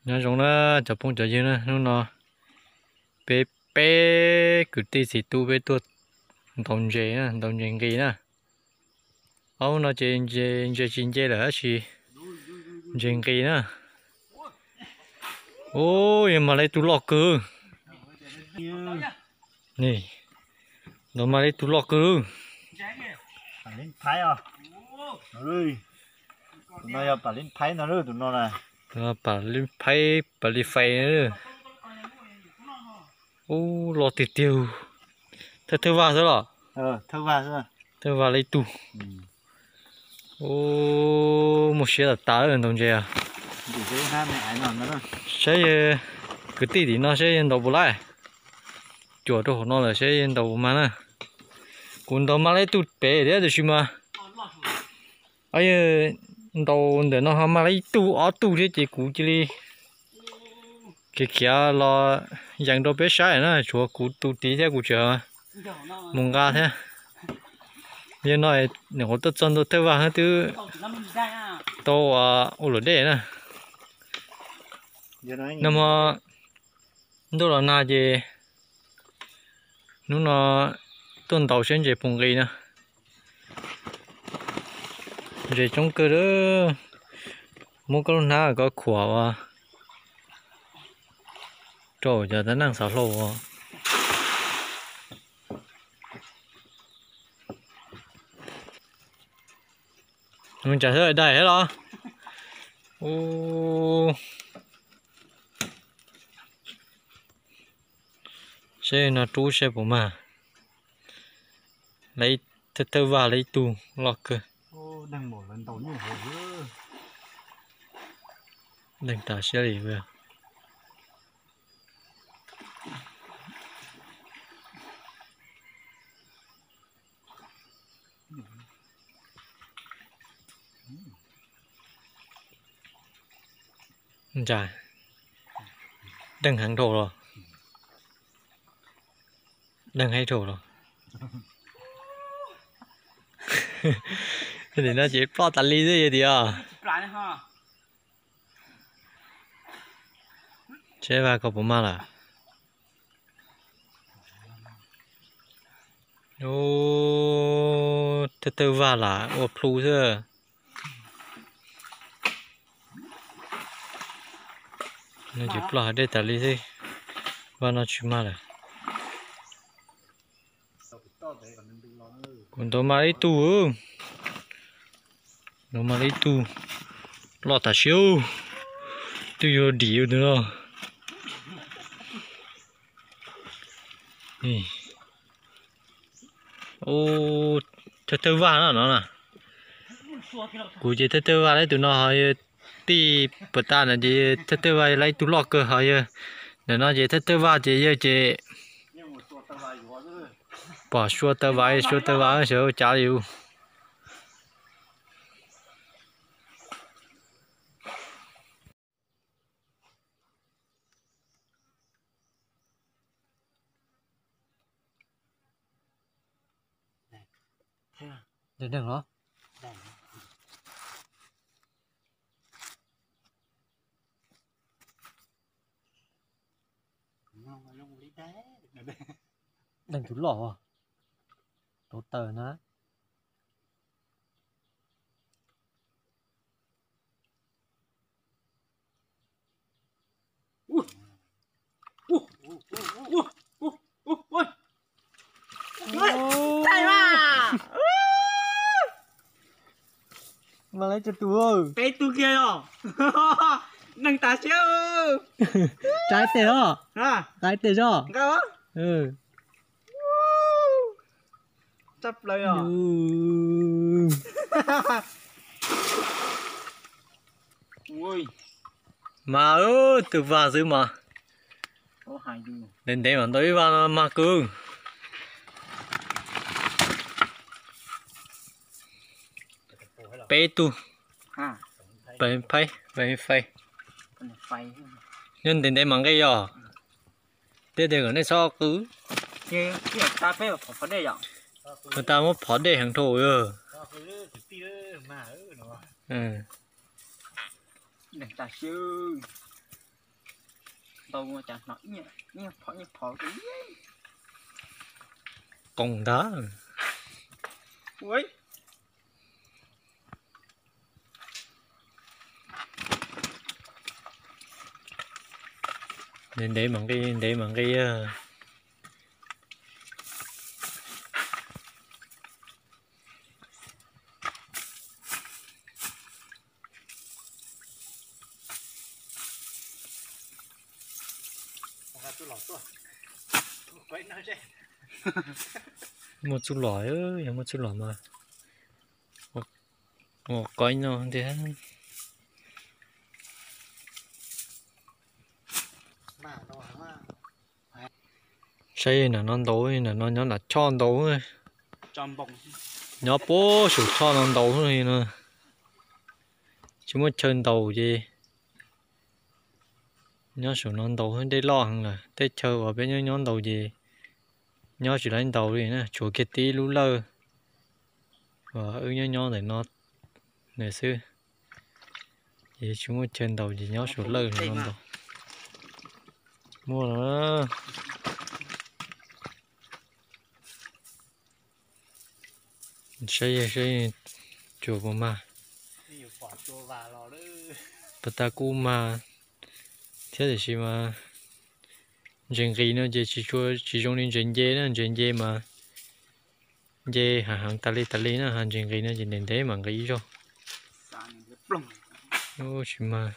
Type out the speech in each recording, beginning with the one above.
nhớ trong đó chụp phong trở dưới nó bé bé cứ tí xịt tu bé tuột đồng dề nè đồng dề gì nè ông nó trên trên trên trên dề là gì dề gì nè ôi mà lấy tu lọc cơ nè nó mà lấy tu lọc cơ lên phái à ơi nó giờ bà lên phái nó rồi tụi nó này nó bà lên phái nữa ô lọt tiệt tiêu thơ vào rồi thơ vào rồi thơ vào lấy tu ô một xe là tá rồi đồng chí à để cái hai mẹ ai nằm nữa xe cái tí thì nó sẽ đầu bù lại chỗ đó nó là sẽ đầu mà nè còn đầu mà lấy tu bé đấy được mà ấy đầu để nó mà lấy tu ở tu thế chỉ cũ chỉ đi cái kia là dành đồ bé sai nữa chúa cũ tu tí thế cũ chờ mùng ga thế như nói nếu tôi chân tôi theo vào hết thứ tôi ô lửa đẻ nè nhưng mà đó là na gì nó tuần đầu先gì bùng gì nè rồi trong cơ đó mua cái na có khỏa và trời giờ nó đang xả lô mình trả hơi đầy hết rồi ô xe nó trú xe của mà lấy thơ vào lấy tù lọt cơ đang một lần tàu như hồi đừng tả xe đi về trời đừng hàng thổ rồi đừng hay thổ rồi thì nó chỉ plot tali thế gì à chế vào có bốn mà là ô từ vào là ô plus chứ nó chỉ plot để tali thế và nó chỉ mà là còn tôi mà lấy tu nó mà lấy tu lọt thả siêu tôi vô đi nữa nè ô thơ va nó nè cụ chỉ thơ va đấy tụi nó hỏi ti bữa ta là gì thơ va lấy tụi lọt cơ hỏi để nó gì thơ va chỉ bỏ xua tơ va số trả liệu được được hả đang thú lỏ tổ tờ nó mà lấy cho tôi cái tu kia à nâng ta xíu trái tiền à trái tiền cho có ừ chấp lấy à ui mà từ vào dưới mà đến đây mà tới vào mà cương bé tu bé phai nhưng đến đây mà cái gì đây để ở đây sao cứ ta phải phải đây à người ta muốn phá để hàng thổ rồi nâng ta xíu tàu mà chả nói nhẹ phỏ cái Còn đá. ui Nên để bằng cái một chút lõi ơi, một chút lõi mà coi nó thế xây là non đấu là nó là tròn đấu thôi, tròn bông nó bố sụt tròn non đấu thôi nữa, chỉ một chân đầu gì, nó sụt non đấu hơn để lo hơn là để chơi ở bên nhau non đầu gì, nó chỉ đánh đầu đi nè, chuột kia tí lú lơ, và nhau để nó nè xưa, vậy chỉ một chân đầu gì nó sụt lơ non đầu, mua nó. Xây chùa của mà bà ta cũng mà thế thì mà chuyện gì nó chỉ trong những chuyện dê mà dê hàng tali nó hàng chuyện gì nó chỉ đến thế mà cái cho ô chỉ mà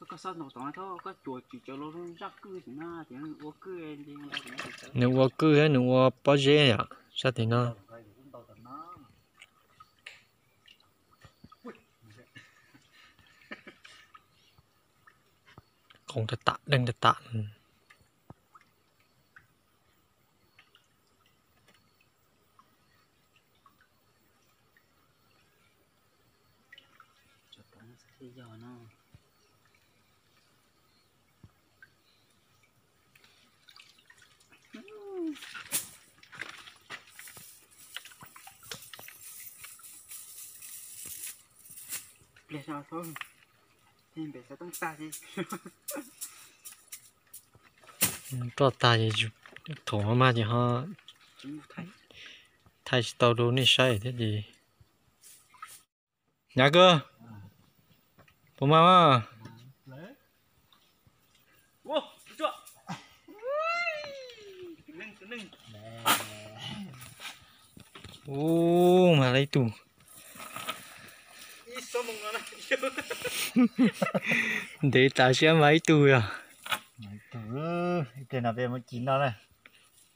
có sao nổ tỏng thôi có chuột chỉ cho nó rắc cư thì na thì nó uống cư em đi nếu qua cứ hết nếu qua bao dê à sao thì nó còn tạ đang tạ thì giờ nó để sao thôi thì để sao tăng xa đi to ta gì thổ mà thì họ thay tàu đồ này sai thế gì nhà cơ bố mà ô chúa nâng ô mà lấy tủ để ta xem mấy tủ à cái nào về mới chín đó này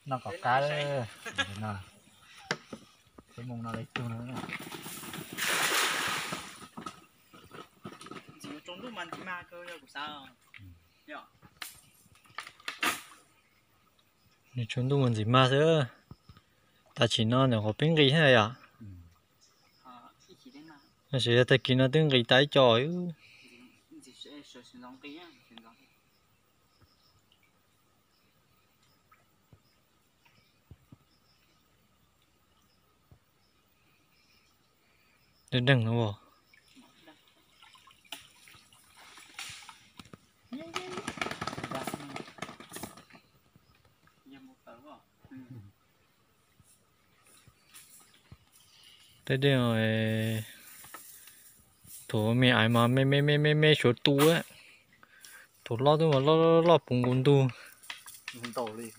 nó có cá đấy nào cái mông nó lấy chung nữa này chỉ có trong lúc mình mà cơ nhau của sao nhở你全都问gì mà thế ta chỉ nói là có bên gì thế à ít chỉ đến nào nó sẽ ta kia nó đứng cái tay trời chỉ sẽ sử dụng cái á đừng đừng nó bỏ thế đây rồi thủ mẹ ai mà mẹ số tu á thủ lo tu mà lo bùng bùng tu không tổ đi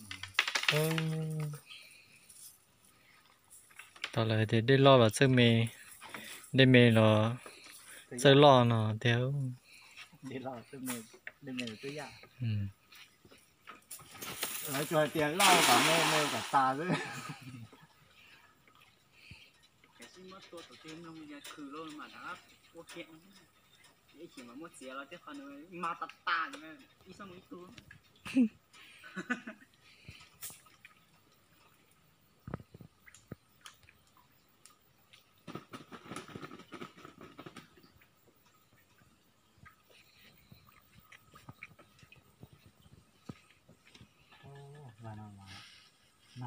tao lại để lo là chơi mẹ là chơi lo nó theo đi lo tới mẹ tới nhà nói cho tiền lo cả mẹ cả ta nữa cái gì mất tôi tiên nó bây giờ khử luôn mà đã ok ấy chỉ mà mất tiền là tiếp phần rồi mà ta nữa đi xong mấy tu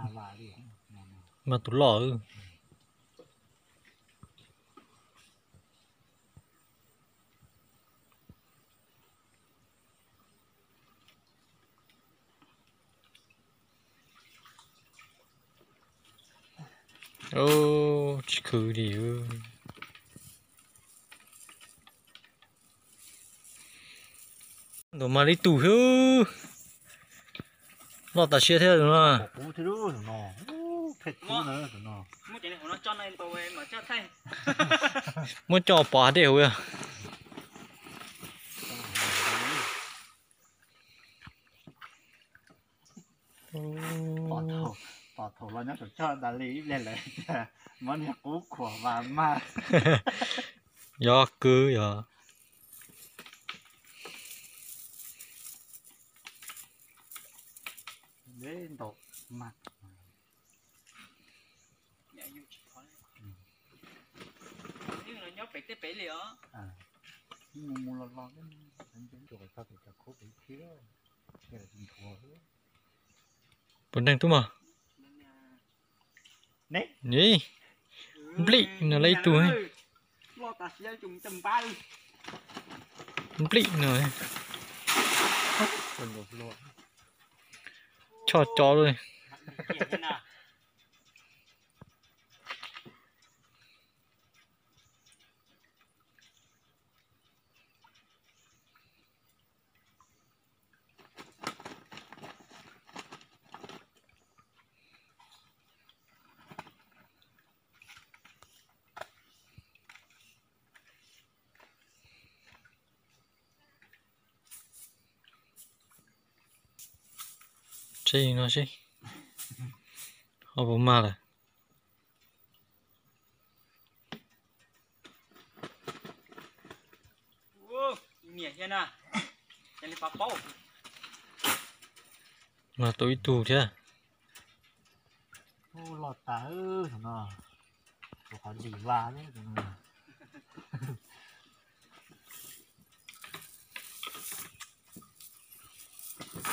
à vài đi mà tụt lỏ ư ô chỉ khử đi ư đồ mà đi tủ hư lọt ta chia theo đúng không cú thứ đó nó phết cú nữa nó mua cái này của nó cho này tàu về mà cho thay muốn cho bỏ đều à bỏ thầu là nhắc cho đại lý lên lại món nhạc cú của bà ma do cứ giờ đến độ mặt nhưng là nhóc bể té liền à nhưng mà lo đến chỗ sao thì cho cú bị thiếu cái là bình thường vẫn đang túm à nè nhỉ blị nó lấy túi lo ta sẽ dùng tầm ba blị rồi cho chó rồi chơi nó chơi họ bỏ ma rồi nhẹ thế nào cái này bao bao mà tối tù thế ô lọt tả ư nó có gì va đấy nó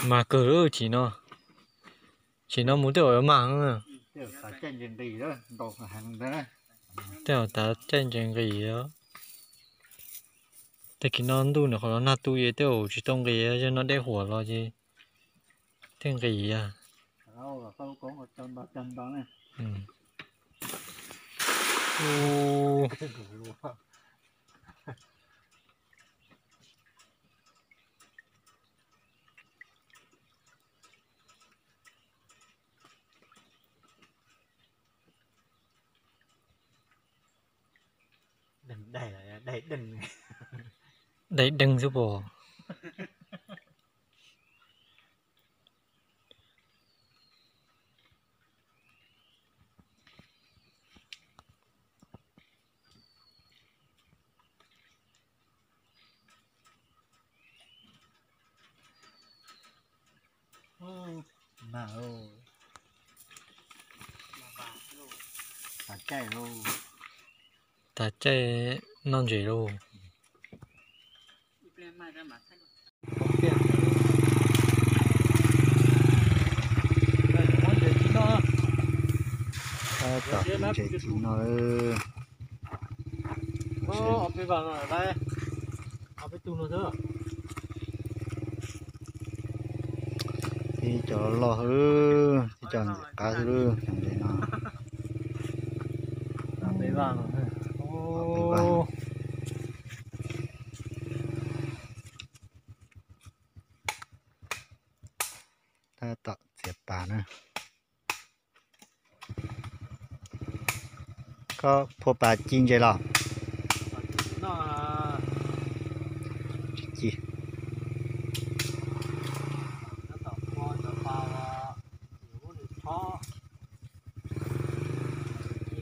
mà cờ chỉ nó muốn tiểu ở mạng à tiểu ta chân gì đi đó đồ hàng đó tiểu ta chân chân gì đóแต่กินนอนดูเนี่ยเขาหน้าตู้เยเตี้ยวchỉ tông cái cho nó đeoหัวlo chứ thêm cái à đâu có một chân đó này ô đừng đẩy đừng đấy đừng giúp bò nào ta chạy luôn ta chơi non gì luôn mai ra mặt tập chạy chúng nó ở bên vào rồi đây ở bên tu nó nữa thì cho lo hư thì cho cá hư chẳng để nó ở bên vào rồi ô ta tập dẹp bà nữa có phô bà chiên vậy lò nó chi nó tập con nó vào nó được cho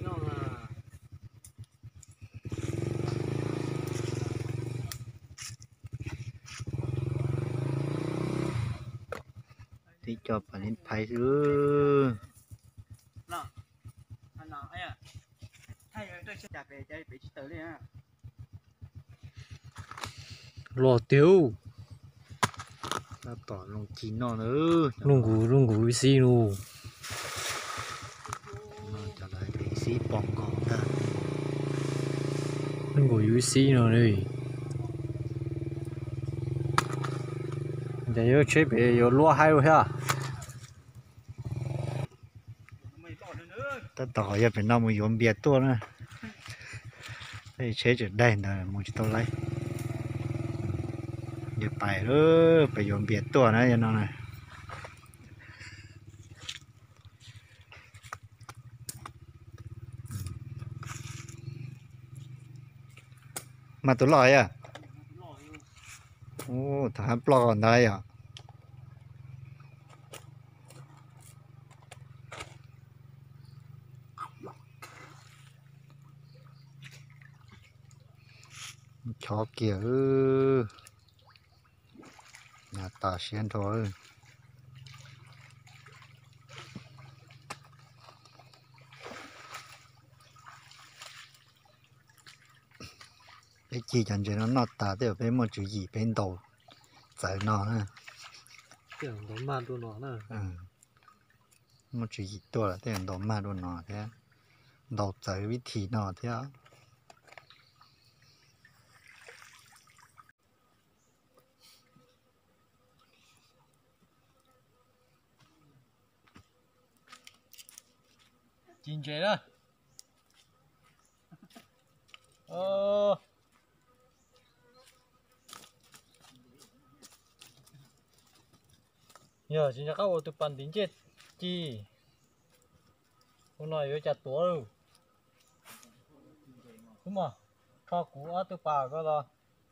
nó là thì cho bà lên phải chứ nào anh nào ấy à thay rồi tôi sẽ trả về đây bị tới đi ha lò tiêu ta tỏ lòng chín nó nữa lùng củ xí luôn xí bỏng gọn ta Nó ngồi dưới xí rồi đi. Để chế bị vô lúa hay rồi ha. ta tỏ ra phải năm một yếm biệt tua nữa đây chế trở đây là một chút tôi lấy giờ phải nữa phải yếm biệt tua nữa cho nó này mà tôi lòi à ô thằng plò còn đây à chó kia nhà ta xuyên thôi cái chỉ chẳng chỉ nó ta đều bên một chữ gì bên đầu giải nó nè Kiểu đó mà đồ nó nè. một chữ gìตัวละแต่ดอกมาโดนหนอแท้ดอกใจวิธีหนอแท้ Chín chế đó. Giờ chính là các ô tô bàn tính chết chi hôm nay với chặt tổ rồi đúng mà cho cú ở từ bà có là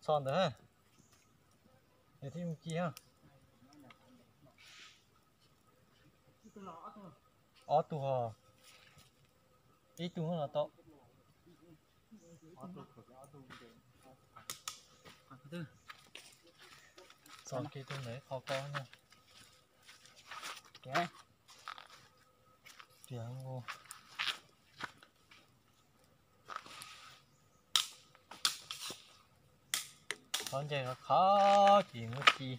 son đấy ha để thêm chi ha ở tù hò ít tù hơn là to son kia tù đấy khó có nha Kìa. tiếng vô con chơi nó khó chuyện cái chi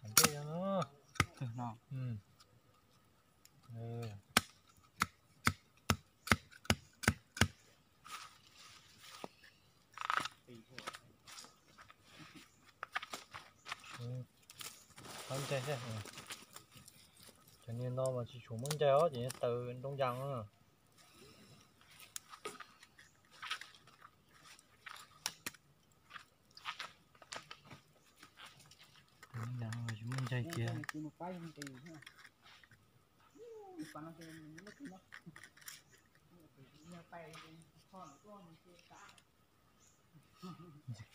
thành cái nó Nó. ừ. Con chơi chứ cho nên nó mà chỉ chủ muốn chơi đó chỉ từ đông răng đó đông răng mà chỉ muốn chơi kia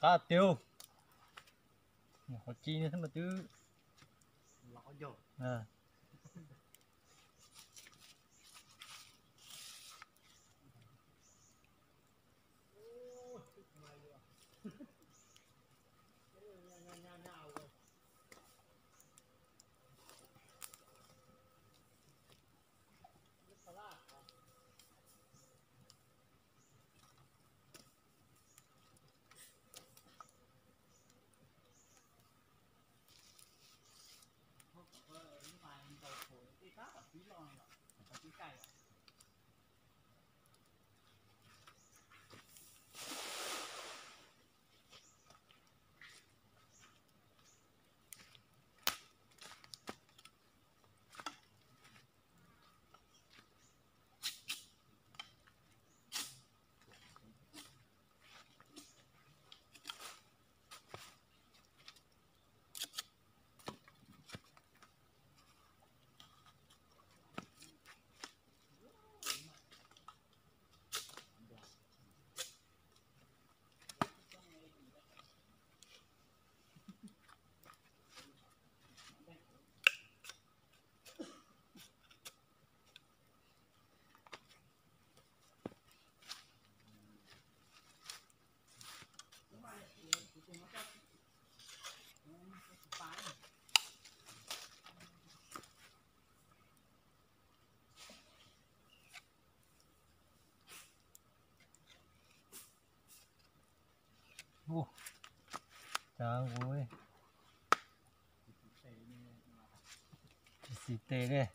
cá tiêu có chi nữa thế mà chứ à chào vui xịt tê đây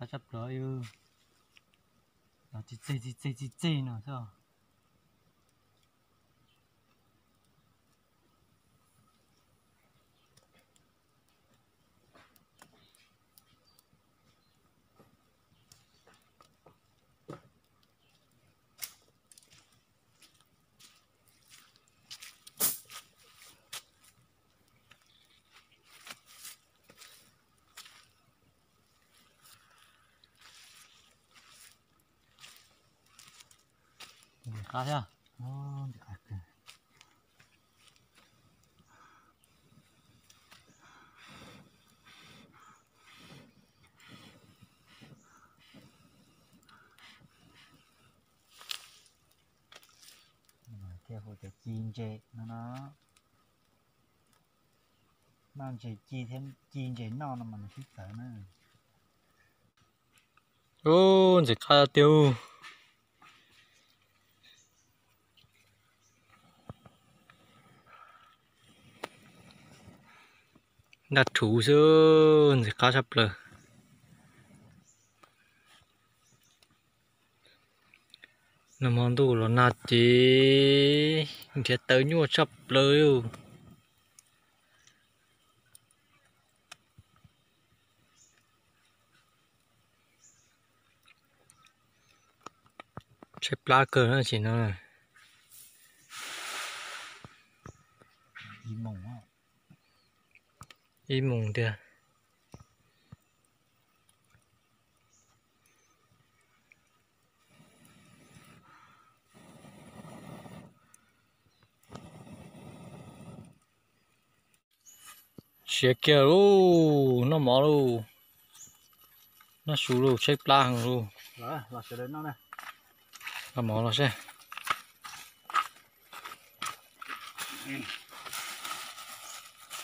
cá chập đó nó chê nó sao cá thế à? theo hồi cái chín chế nó mang chế chi thêm chín chế nó mà nó thích tới nữa. Ô, chỉ cá tiêu. Đặt thủ sơn chỉ cá chập lờ. Nó món đồ nó nát chứ, chỉ tới nhua chập lờ. Chép lá cờ nó chỉ nó Im mộng á. im mùng kìa. Xé kia luôn, nó mỏ luôn, nó sù luôn, chép lá hàng luôn. Đó, là sẽ đến nó nè. Nó mỏ nó sẽ.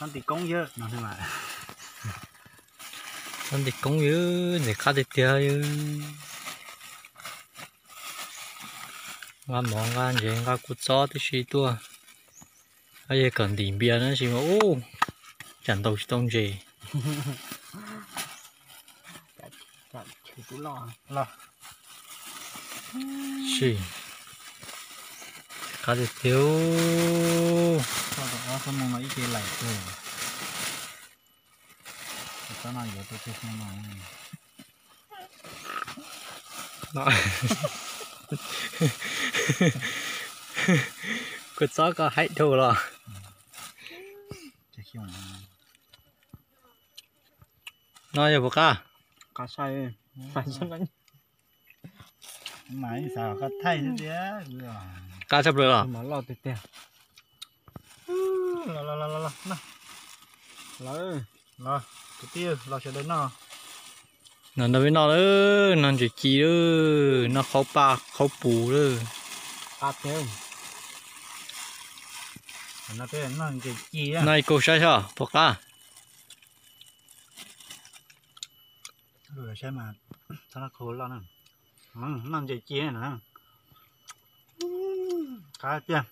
Nó thì công dơ, nó thế mà. Nó thì công dơ, để cá thì tia dơ. Ngan mỏ ngan gì, ngan cút gió thì xí tua. Cái gì cần tìm bia nữa xí mà ô, chẳng đầu tông gì. Chặt chịu tú lo. Xí. Cá thì tiêu. Sao đó sao mà ít cái lại rồi. Sao nào giờ tôi chưa xem nào. Nó. Cút gió có hãy thua rồi. Chưa hiểu. Nói gì cá? Cá sai phải cho nó. Mà sao cá thay thế đấy. Cá chập được à? Mà lo tê tê. Lo cái tiêu lo cho đến nó. Nó với nó nữa, nó chỉ chi nữa, nó khó pa, khó bù nữa. Cá tiêu. Nó thế nó chỉ chi á. Này cô sai sao? Bỏ cá. Rồi xem mà sao nó khô lo nè. Nó chỉ chi nè. Cá tiêu.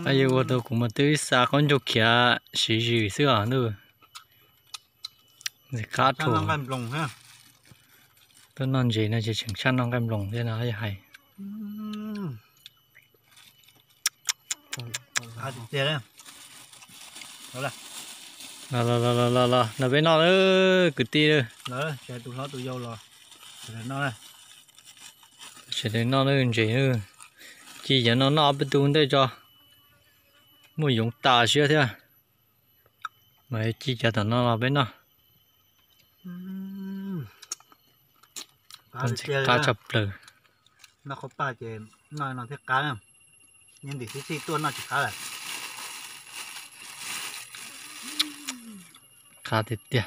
Bây giờ tôi cũng mà tới xa con chỗ kia xí xưa nữa. Thì cá Cho thua. nó cầm lồng ha. Tôi nói gì nó chỉ chừng chăn nó cầm lồng thế nào hay. Cá tiêu đấy. Đó là. Là bên nó nữa, cứ tí nữa. Đó, sẽ tụi nó tụi dâu rồi. Để nó đây. Sẽ đến nó nữa gì nữa. Chỉ giờ nó bên tuôn đây cho. Mua dùng tà xíu thế à. Mà chỉ giờ nó là bên nó. con cá chập lờ nó có ba chế nó thích cá nè nhưng để xí tuôn nó chỉ cá là cá thịt tiệt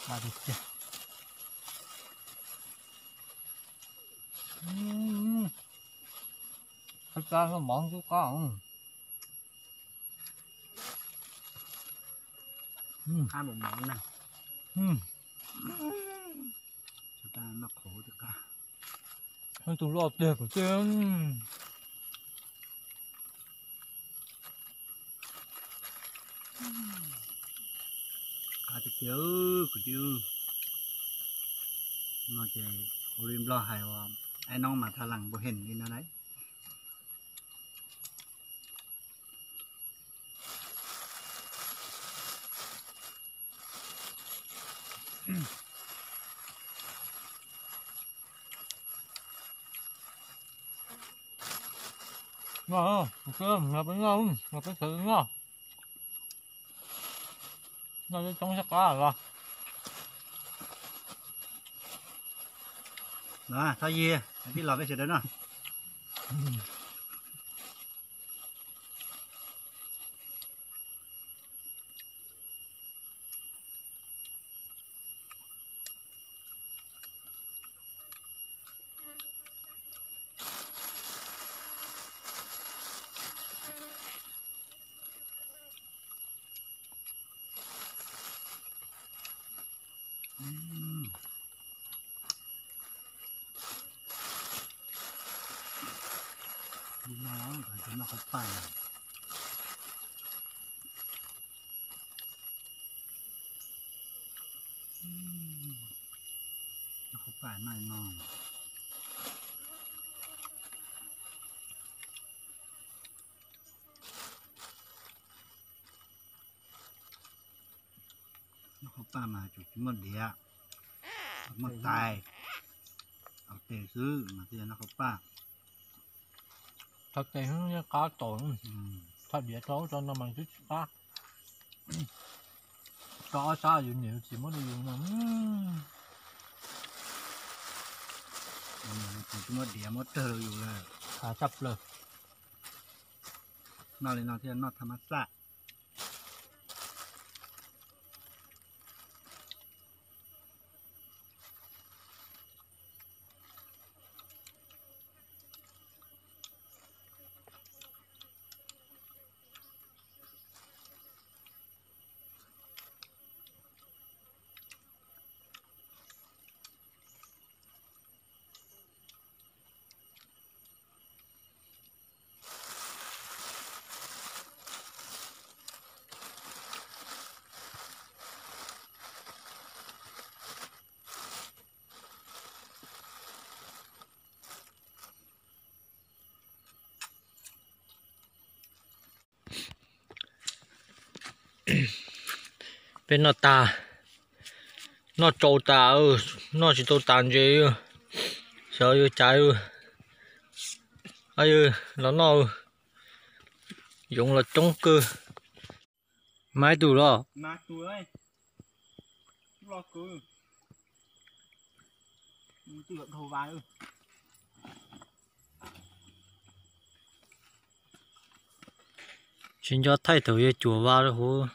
cá thịt tiệt thật ra nó món chú cá không ăn một món này chúng ta nó khổ được cả hơn tụi lọt đẹp của chứ cá thịt tiệt của chứ nó chỉ urim lo hàiว่าไอ้น้องมาทาหลังบ่เห็นกินอะไรngon không ngập ngon ngập cái thử ngon nó trong sắc cá rồi đó thay gì cái lò cái gì đó nè nó không phải nó không phải này ngon nó không phải mà chủ một đĩa một tài ở tề xứ mà tiền nó không phải thật thì nó cá tỏi thật dễ thấu cho nó bằng chút cá cá xa nhiều nhiều chỉ mới được dùng mà chủ một đĩa một tờอยู่เลย cá chập lờ นอกเลยนอกที่นอกธรรมศาสตร์ bên nó ta nó trâu ta nó chỉ trâu tàn gì sợ như chạy ấy nó dùng là chống cơ máy tù đó mà tụi ơi lo cứ tự thầu vào xin cho thay thử về chùa vào đó hú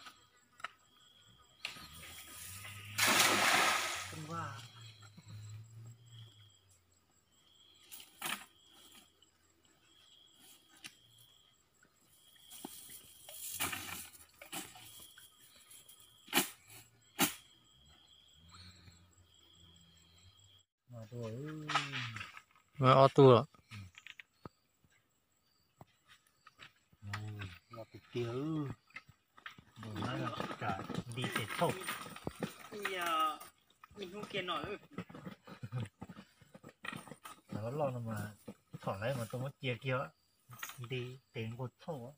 mà ô tô rồi nó bị tiêu rồi nó là cả đi thể thao giờ mình không kiên nổi nó lo mà thoải mà tôi mất chia kia đi tiền một thô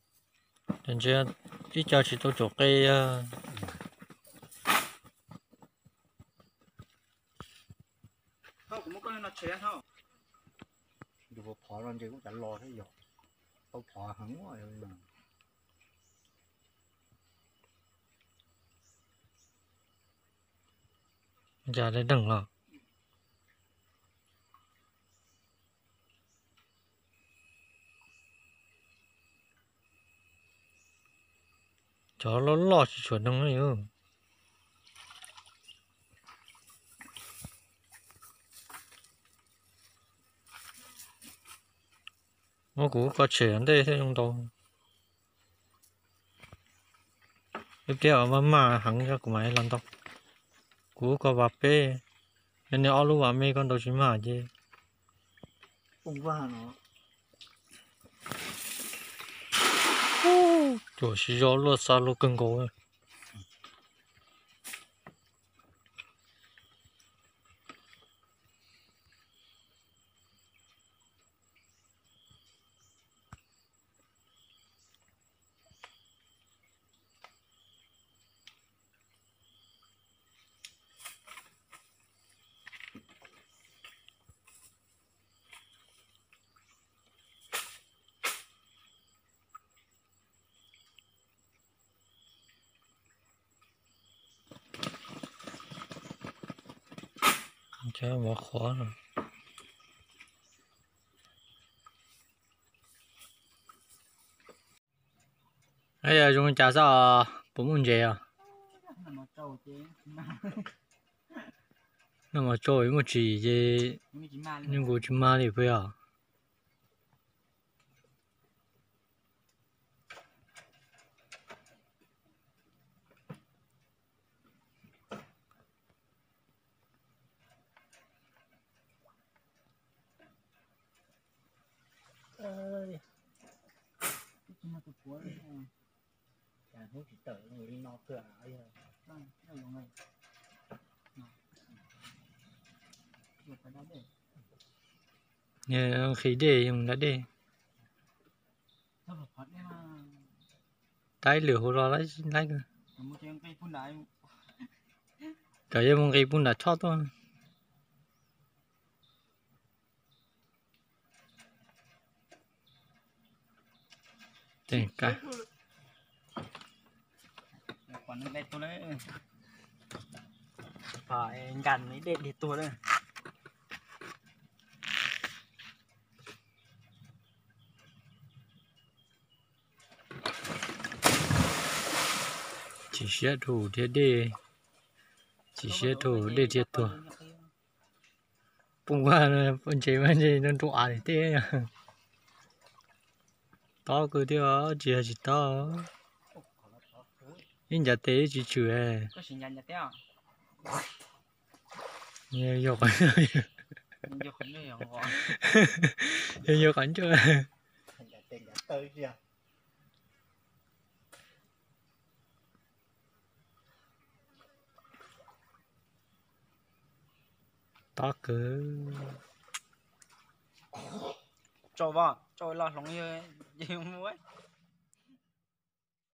Nên chứ đi cho chỉ tôi chỗ cây không cũng có nó chế không dù có phỏ lên thì cũng chẳng lo thế rồi tôi phỏ hẳn rồi mà giờ đây đừng lo chó nó lo chỉ chuẩn đông ấy ư nó cũng có chuyện đây thế trong đó tiếp theo mà hẳn cho của máy lần đó cũng có bắp bê nên nếu alu bắp mê con đâu chỉ mà chứ không qua nó chỗ xí gió lúa sa lúa cưng cố chứ mà khó rồi bây giờ chúng ta sao bốn mươi giờ nó trâu chế nó mà trôi một chỉ chứ nhưng chỉ mà nhưng cũng chỉ mà thì phải à ơi mà tụt cuối chả thấy chỉ tự người đi nó cửa ấy rồi vâng nó dùng này được phải đó để nghe khí đề dùng đã đề sao phải phát đấy mà tái lửa hồ lo lấy lấy cơ một chuyện cây phun đại cái gì mong cái bún đã chót thôi tiền cả còn đây tôi đấy phải gần mấy để tôi đây chỉ sẽ thủ thế đề chỉ sẽ thủ để chết thôi bung qua phân chế phân chế nó trụ à thế to cứ theo chỉ to nhưng giờ thế chỉ chửi có sinh nhật nhật theo nhiều nhiều cái nhiều khẩn nữa hiểu không nhiều cái chưa thành ra tiền đã tới chưa to cứ cho vào cho là lòng như muối